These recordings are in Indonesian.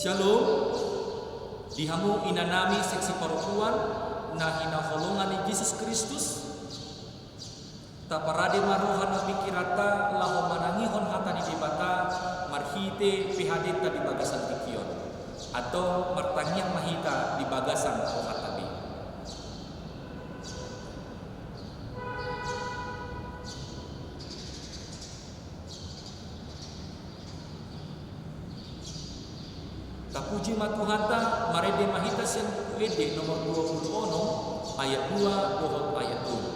Shalom, dihamu inanami seksi perempuan nah hinaholongan ni Yesus Kristus taparade marohan pikirata laho manangihon hata di debata marhite PHD di bagasan tikion atau martangiang mahita di bagasan hatabi. Tapuji matuhata marede mahita sen ede nomor 20 ayat 2 dohot ayat 2.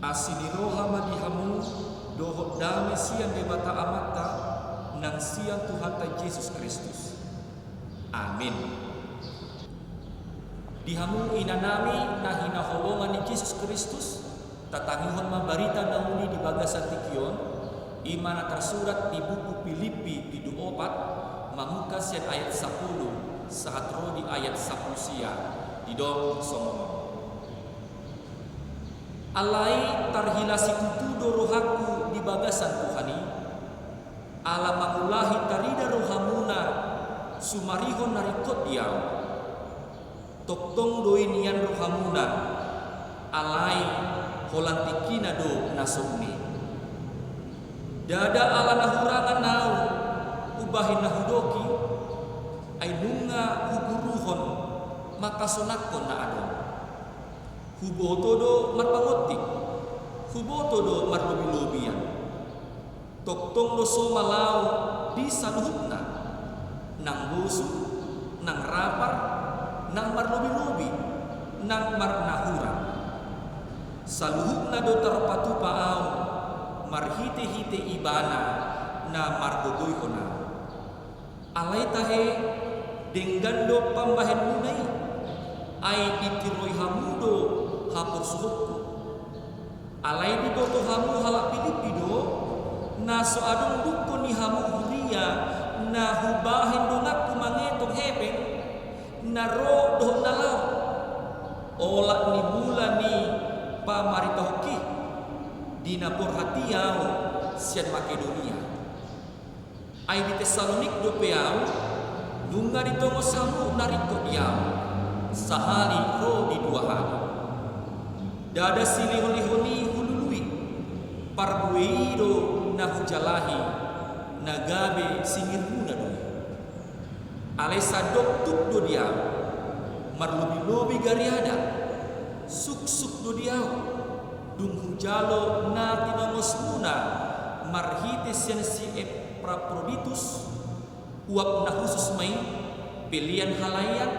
Asiniroha madihamu dohot dame siang debata amata nang siang Tuhan Yesus Kristus. Amin. Dihamu inanami nah hinaholongan ni Yesus Kristus tatangihon mabarita nauni di bagasan tikion imana tersurat di buku Filipi di 4 mamuka sian ayat 10 saat roh di ayat 10 sia di dong somo. Alai tarhilasi kutudo rohaku di bagasan Tuhani ala mangulahi tarida rohamuna sumarihon narikot diau toktong doinian rohamuna alai holantikina do nasumni dada ala nahurangan nau ubahin nahudoki ainunga huguruhon makasonakon na adon hubotodo marpangotik, hubotodo marlobi-lobian. Toktong do somalau di saluhutna, nang busu, nang rapar, nang marlobi-lobi, nang marnahurang. Saluhutna do terpatupaau, marhite-hite ibana, na margogoyhona. Alay tahe, denggando pambahen munay, ay ditiroy hamudo, hapur suhukku alai di doto hamu halak Filipido na so adong dukko ni hamu huria na hubahin dongakku mangetong hebeng na ro doh nalau olak ni mula ni pamaritohki di napor hatiau sian Makedonia ai di Tesalonik do peau nunga di tongos hamu nariko diau sahali ro di 2 hari dada silihoni hulului parbueido na hujalahi nagabe singirmuna do alesa doktuk do dia marlobi-lobi gariada suk-suk do dia dung hujalo na tinangos muna marhites yang si Epaphroditus uap na khusus may pilihan halayan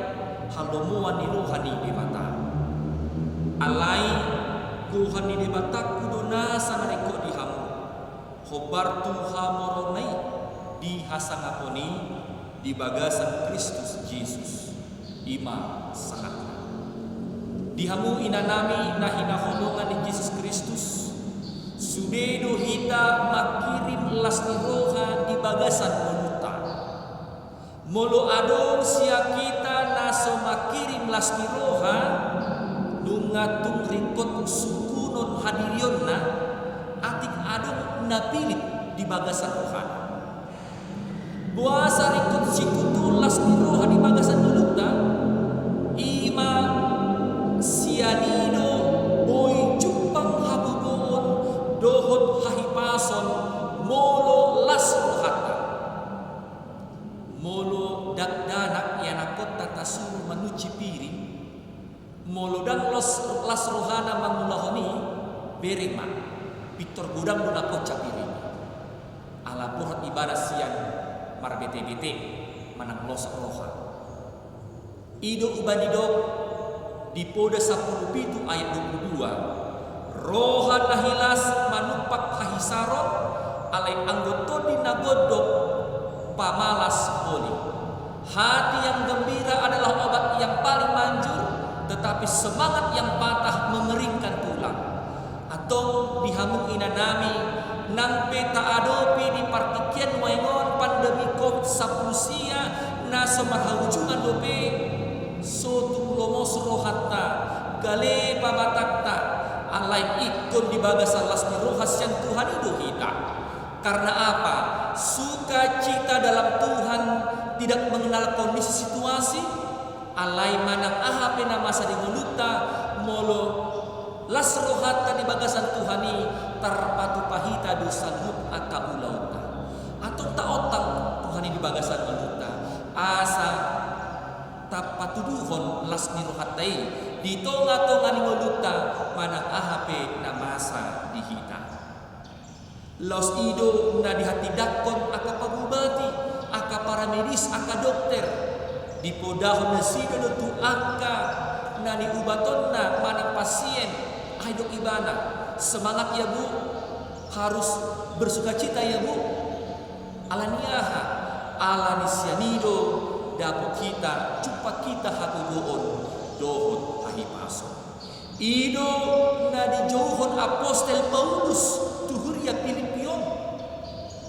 halomuan ni rohani di mata alai kuhani di mata kudona sanariko di hamu hobar tuha moronai di hasangaponi di bagasan Kristus Yesus ima sangat di hamu inanami na hinaholongan di Yesus Kristus sudedo hita makirim las ni roha di bagasan moluta molo adong sia kita naso makirim las ni roha nungatung ringkot sukunon hadirion na atik adong napilit di bagasan roha buasa ringkot sikutu las ni roha di bagasan moluta ima sianido boy jupang habugoon dohot hahipason molo las rohata molo dakdanak yanakot tatasuru manuci piring molo dan las rohana mangulahoni berema Victor gudang munakot capiring ala buhat ibadah sian marbete-bete manang los roha ido ubanido di poda 10 ayat 22 roha nahilas manupak hahisaron alai anggoto dinagodok pamalas holi hati yang gembira adalah obat yang paling manjur tetapi semangat yang patah mengeringkan tulang atau dihamung inanami nang peta adopi di partikian waingon pandemi COVID-19 na semarhawujungan dope sotung lomos rohatta gale pabatakta alai ikon di bagasan las ni rohas yang Tuhan itu kita karena apa sukacita dalam Tuhan tidak mengenal kondisi situasi alai manang ahapena masa di muluta molo las rohatta di bagasan Tuhani tarpatu pahita dusanut aka ulauta atau tak otang Tuhani di bagasan muluta asa tapatuduhon las ni rohatai di tonga-tonga ni muluta manang ahape na masa dihita los ido na dihati dakon aka pagubati aka para medis aka dokter di podahon na sida tu aka na ni ubaton na manang pasien ay dok ibana semangat ya bu harus bersukacita ya bu alaniaha alani sianido dapat kita cepat kita hakugoon dohon hahipaso ido na di jauhon apostel Paulus tuhuria Filipion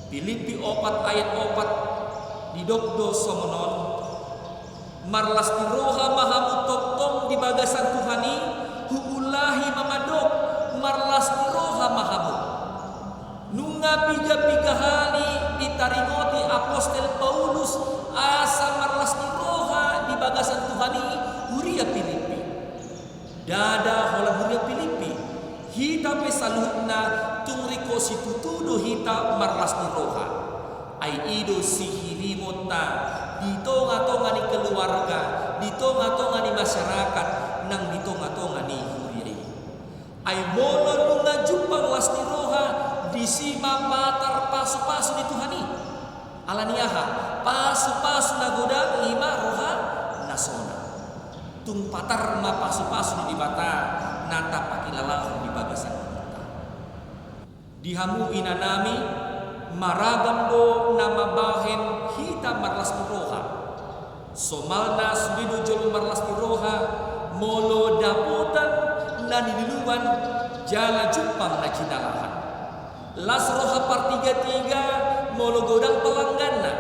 Filipi 4 ayat 4 di dokdo somonon marlas di roha mahamu toktong di bagasan Tuhani huulahi mamadok marlas di roha mahamu nunga piga-piga hali ditaringoti apostel Paulus asa marlas di roha di bagasan Tuhani huria Filipi dada hola huria Filipi hita pesaluhna tungriko si tutudo hita marlas di roha ai ido si hirimota di tonga-tonga ni keluarga di tonga-tonga ni masyarakat nang di tonga-tonga ni huria ai mono nunga jumpang las di roha di sima patar pasu-pasu di Tuhani alaniaha pasu-pasu nagoda ima roha nasona tung patar ma pasu-pasu di bata nata pakilalahu di bagasan kita dihamu inanami maragam do nama bahen hita marlas di roha somalna sudido jolo marlas di roha molo daputan nani diluan jala jumpang na cinalahan las roha par 3 molo godang pelangganna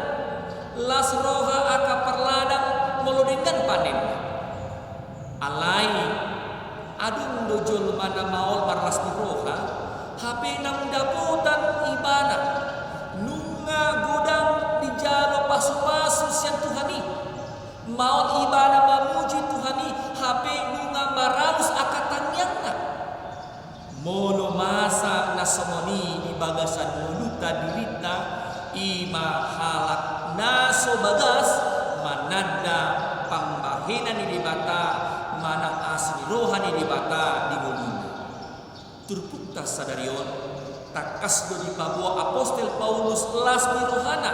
las roha aka perladang molo dengan panenna alai adung dojol mana maol marlas di roha HP nang daputan ibana nunga godang di jalo pasu-pasu siang Tuhani maol ibana mamuji Tuhani HP nunga maralus akatanyangna molo masa nasomoni di bagasan muluta dirita ima halak naso bagas manada pambahinan di bata manang asli rohani di bata di muluna turpukta sadarion takas do di pabua apostel Paulus las di rohana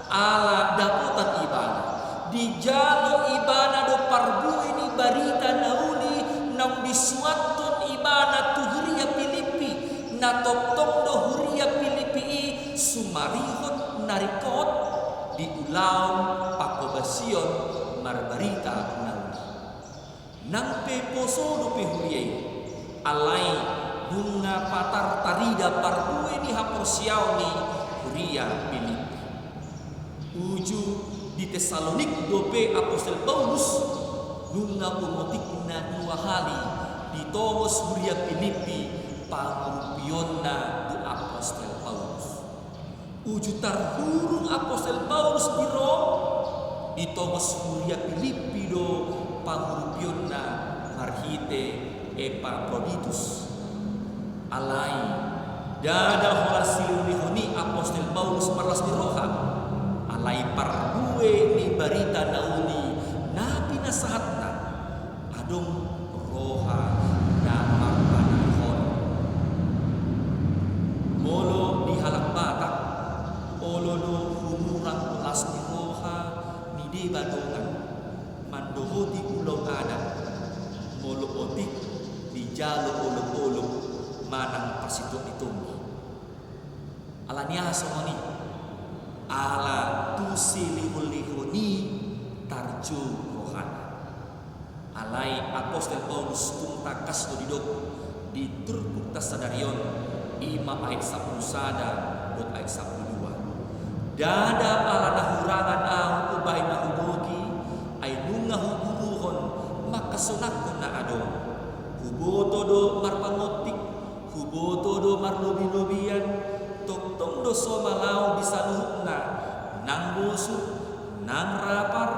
ala dapotan ibana di jalo ibana do parbue ni barita nauli nam disuaton ibana tu huria Filipi na toptong do huria Filipi sumarihon narikot di ulaon pakobasion marbarita nauli nang pe poso do pe huriai alai bunga patar tarida parbue ni haporsiau ni huria Filipi uju di Tesalonik dope apostel Paulus bunga umotikna dua hali di Tomos huria Filipi pangrupionna du apostel Paulus uju tarhurung apostel Paulus di Rom di Tomos huria Filipi do pangrupionna marhite Epaphroditus alai dada horasilu honi apostel Paulus marlas di roha alai parbue ni barita nauli nabi nasahatna adong roha damar panahon molo di halak batak olo do humurang las di roha ni de badongan mandoho di ulo adat molo otik di jalo olo manang pasito itong ala niya somoni ala tusilihulihuni tarjo rohana alai apostel Paulus tumtakas do didok di turkuk tasadarion ima ayat 10 sada dot ayat 12 dada ala nahurangan au ubay nahubogi ay nunga huburuhon makasunakon na adon huboto do marpangotik huboto do marlobi-lobian tong do somalau bisa luhukna nang busuk nang rapar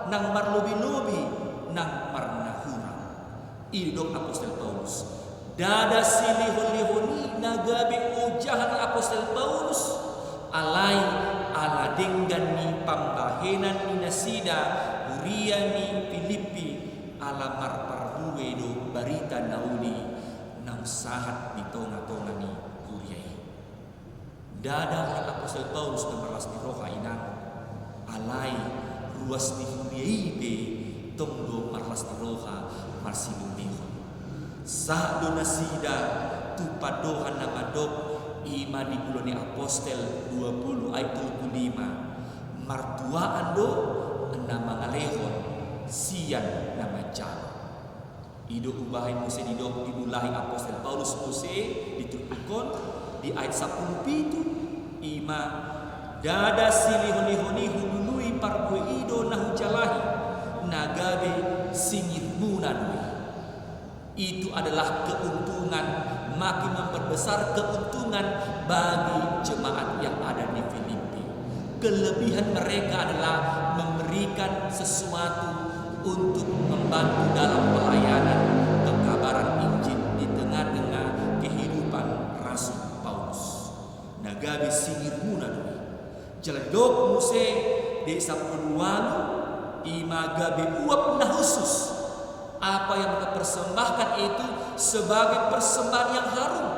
nang marlobi-lobi nang marnahura idok apostel Paulus dada silihon-lihoni nagabe ujahan apostel Paulus alai ala denggan ni pambahenan ni nasida huria ni Filipi ala marparbue do barita nauli nang sahat di tonga-tonga ni huriai dada orang apostel Paulus na marlas di roha inang alai ruas di huriai be tongdo marlas di roha marsinundihon sa do nasida tupadohan na madok ima di bulan ni apostel 20 ayat 25 martuaan do na mangalehon sian nama jalo ido ubahay Mose didok dimulai apostel Paulus Mose diturukon di ayat 10 pitu ima dada silihoni-honi hulului parbue ido nahujalahi nagabe singir munadui itu adalah keuntungan makin memperbesar keuntungan bagi jemaat yang ada di Filipi kelebihan mereka adalah memberikan sesuatu untuk membantu dalam pelayanan kekabaran Injil di tengah-tengah kehidupan Rasul Paulus. Nagabe singir munadui. Jaladok Muse de sapuluanu imagabe uap na khusus. Apa yang mereka persembahkan itu sebagai persembahan yang harum,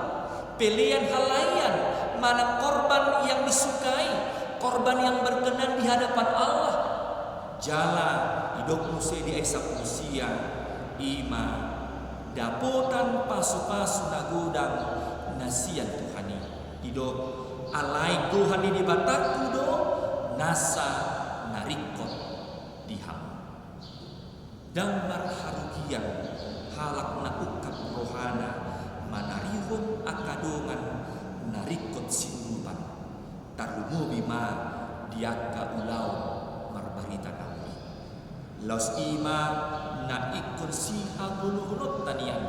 pilihan halayan, mana korban yang disukai, korban yang berkenan di hadapan Allah. Jala hidup Muse di Aisyah Musia ima dapotan pasu-pasu nagodang nasian Tuhani hidup alai Tuhani di bataku do nasa narikot diham dan marharugian halak na ukap rohana manarihon akadongan narikot sinupan tarumo bima diaka ulau marbarita nauli laus ima na ikon siha guluhunot tanian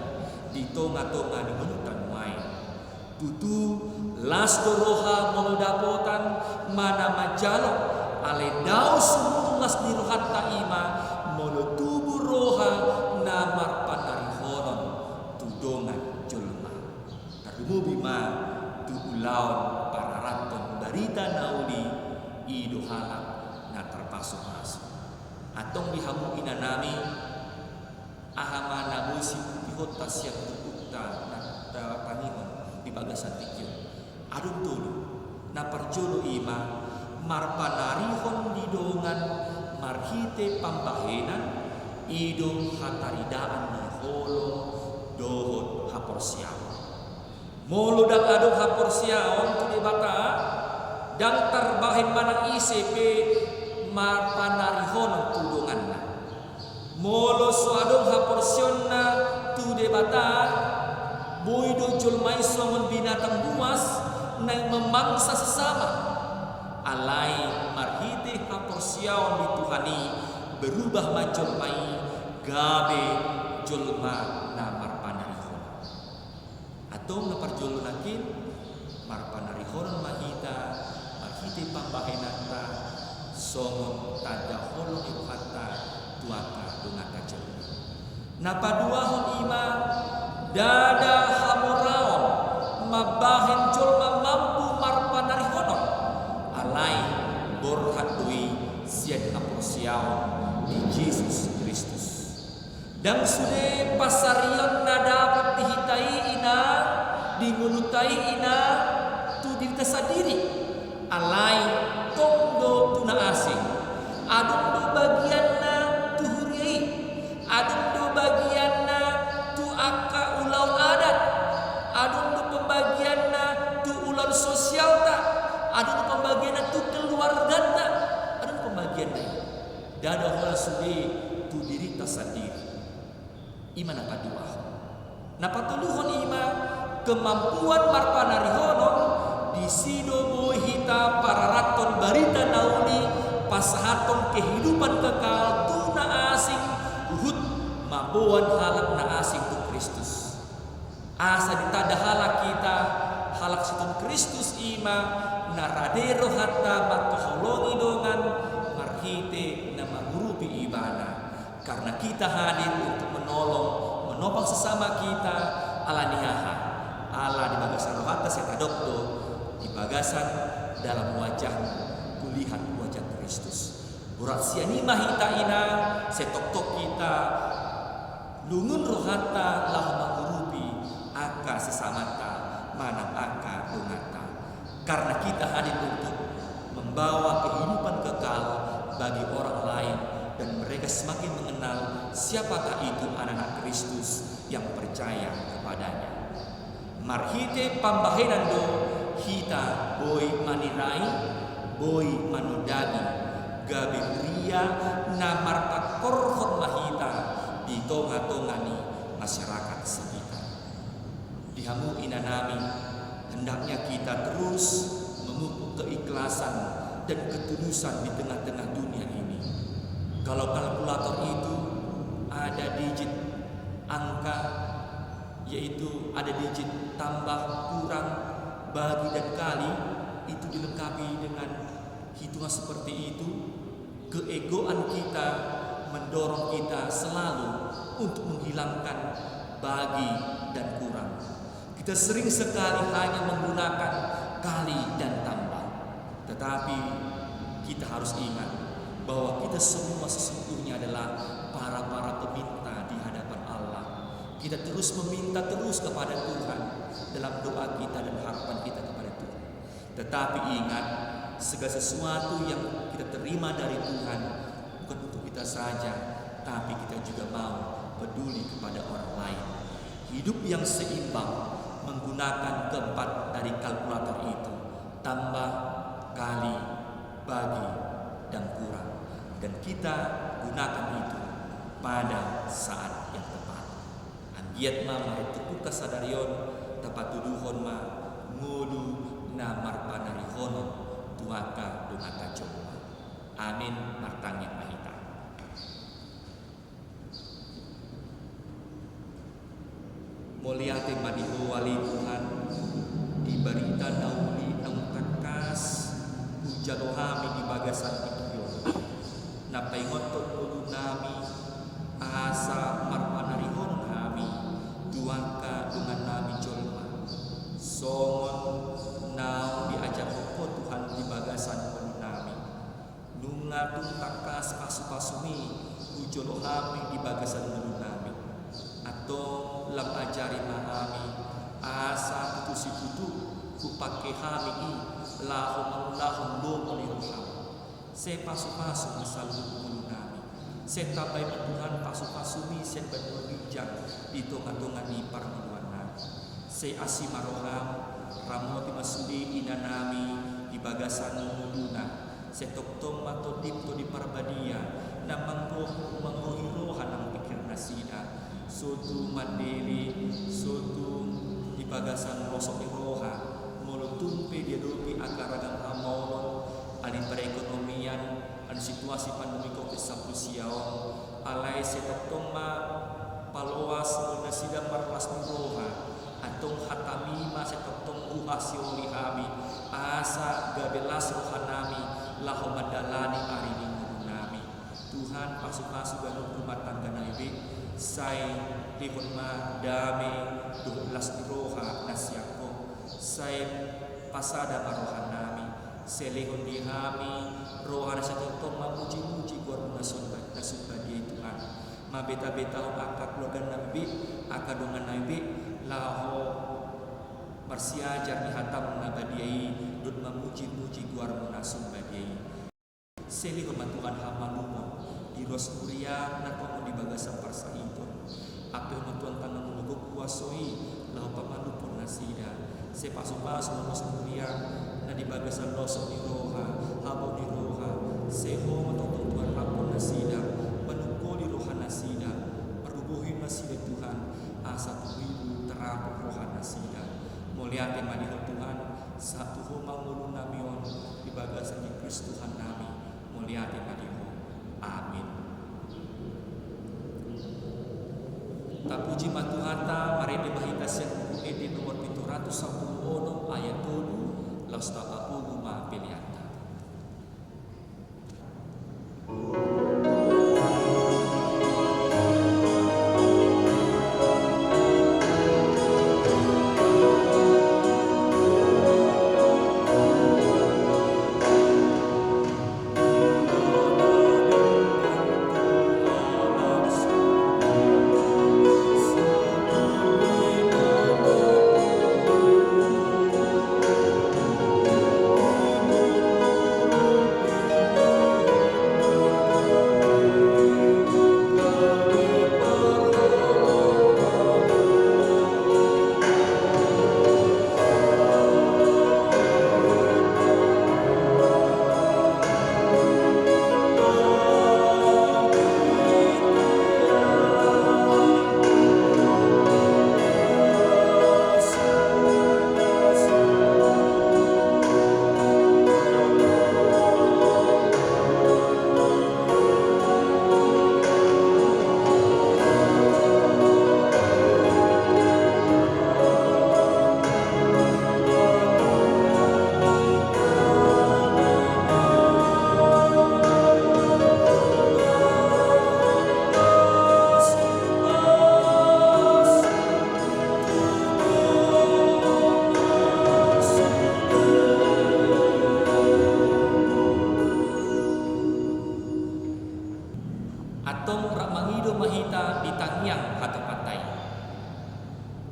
di tonga-tonga di menutan main tutu las doroha moludapotan mana majalok ale daus sumulas di rohata ima molutubu roha namar panarihonon tudongan julma tarumo bima tu ulaon pararaton barita nauli ido halak na terpasu-pasu atong dihamu inanami ahama nabusi putihot tasya tukta na panihon di bagasan tikyo adun tulu na parjolo ima marpanarihon didongan marhite pambahenan idong hataridaan ni holo dohon haporsiaon. Molo dang adong haporsiaon tu di bata dang terbahin manang ICP marpanarihon tudongan na. Molo suadong haporsion na tu di bata boy do julmay songon binatang buas na memangsa sesama. Alai marhite haporsiaon di Tuhani berubah majolmai gabe jolma na marpanarihon. Atong naparjolonakin marpanarihon mahita marhite pambahenata songon tada holong iruhata tuata dungata jolma. Napaduahon ima dada hamoraon mabahen jolma mampu marpanarihonon alai borhat dui siat haporsiaon di Yesus Kristus. Dan sudah pasarion na dapat dihitai ina, dimulutai ina, tu diri sadiri. Alai tongdo tuna asing. Adung do bagian na tu huriai. Adung do bagian na tu aka ulau adat. Adung do pembagian na tu ulau sosial ta. Adung do pembagian na tu keluarga ta. Adung pembagian na dada hola sude tu diri sendiri. Ima napadua. Napatuluhon ima kemampuan marpanarihonon di sido bohita pararaton barita nauni pasahaton kehidupan kekal tuna asing uhud mabuan halak na asing tu Kristus. Asa ditada halak kita halak situn Kristus ima naradero hatta matuholongi dongan marhite na magurupi ibana. Karena kita hadir untuk menopang sesama kita ala nihaha ala di bagasan rohata setadokdo di bagasan dalam wajah kulihat wajah Kristus. Burat siani mahita ina setok-tok kita lungun rohata lah mengurupi aka sesamata manang aka dungata. Karena kita hadir untuk membawa kehidupan kekal bagi orang lain dan mereka semakin mengenal siapakah itu anak-anak Kristus yang percaya kepadanya. Marhite pambahenan do hita boy manirai boy manudagi gabe ria na marta korhon mahita di tonga-tongani masyarakat sekitar. Dihamu inanami hendaknya kita terus memupuk keikhlasan dan ketulusan di tengah-tengah dunia ini. Kalau kalkulator itu ada digit angka, yaitu ada digit tambah, kurang, bagi dan kali, itu dilengkapi dengan hitungan seperti itu, keegoan kita mendorong kita selalu untuk menghilangkan bagi dan kurang. Kita sering sekali hanya menggunakan kali dan tambah. Tetapi kita harus ingat bahwa kita semua sesungguhnya adalah para peminta di hadapan Allah. Kita terus meminta terus kepada Tuhan dalam doa kita dan harapan kita kepada Tuhan. Tetapi ingat, segala sesuatu yang kita terima dari Tuhan bukan untuk kita saja, tapi kita juga mau peduli kepada orang lain. Hidup yang seimbang menggunakan keempat dari kalkulator itu, tambah, kali, bagi, dan kurang. Dan kita gunakan itu pada saat yang tepat. Anggiat mama itu kasadarion tepat tuduhon ma ngulu na marpanarihonon tuaka dungaka jomma. Amin martangnya mahita. Mulyate madiho wali Tuhan di barita nauli nang takas hujalohami di bagasan ikiyon. Napaingotot ulu nami asa marpanarihon nami duangka dengan nami jolma songon nau diajak hoko Tuhan di bagasan ulu nami nunga takas pasu-pasumi ujolohami di bagasan ulu nami atau lam ajari mahami asa putusi putu supake hami i lahon lomo ni roham. Se pasu-pasu masalu ulu nami. Se tabai Tuhan pasu-pasu ni se benua bijak di tonga-tonga ni parmuan nami. Se asima roham ramoti masudi ina nami di bagasan muluna. Se toktom mato dipto di parbadia na manggohi rohan ang pikir nasida. Suatu mandiri, suatu di bagasan rosok di roha, mulu tumpe dia dopi akaragang hamon, alin perekonomian, alin situasi pandemi COVID-19 alai setotoma paloas mula sidang marlas di roha, atong hatamima setotong uhasio lihami, asa gabelas rohanami, laho madalani arini nami. Tuhan pasuk-pasuk ganung rumah tangga naibi, sai lihon ma dame 12 roha nasyako sai pasada marohan nami selihon dihami roha nasatotong mamuji-muji guar nasumba dia Tuhan ma beta-beta akak logan nabi akadongan nabi laho bersiajar di hatam nabadiai dut mamuji-muji guar nasumba dia selihon Tuhan hamalumo di Rosuria na komo di bagasan parsa itu. Apel matuan tangan mulugok kuasoi lau pamanupon nasida. Se pasu-pasu Rosuria na di bagasan losok di roha, habo di roha. Se ho matotong Tuhan hapon nasida, manuko di roha nasida. Perbubuhin nasida Tuhan, asa tuwilu terapok roha nasida. Muliate madiho Tuhan, satu ho mangulun namion di bagasan di Kristus Tuhan nami. Muliate madiho. Amin. Tapuji matuhata mari dimahita sen buku edi nomor 710 ayat 7 laus tapapu ma piliata.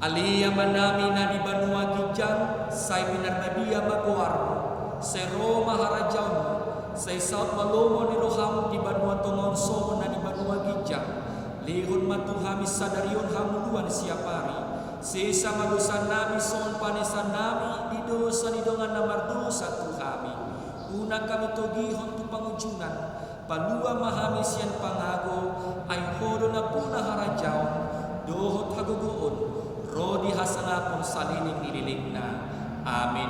Alia manami na di Banua Gijang, say pinarbadia makuar, say Roma harajaw, say South Malomo ni Roham di Banua Tongonso na di Banua Gijang, lihon matuhami sadarion hamuluan siapari, sesa madusan nami son panesan nami, di dosa ni dongan namar dosa tuhami, una kami togihon tu pangujunan, palua mahami sian pangago, ay hodo na puna harajaw, dohot haguguon, Rodi hasanapon salining nililig na. Amin.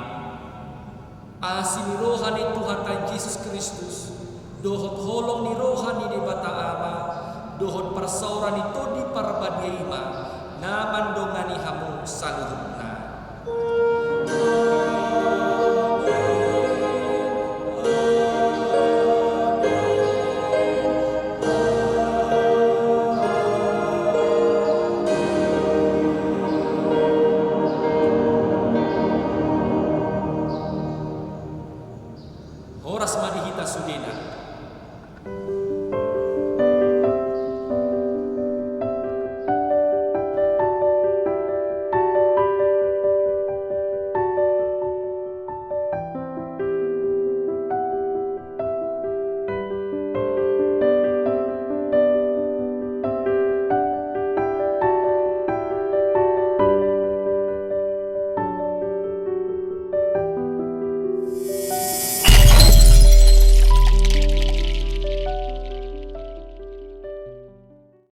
Asin ni rohan ni Tuhan tayo Jesus Kristus, dohot holong ni rohan ni Bata Ama, dohot parsauran ni Todi Parabadiima, naman dongan ni hamong saluhut na.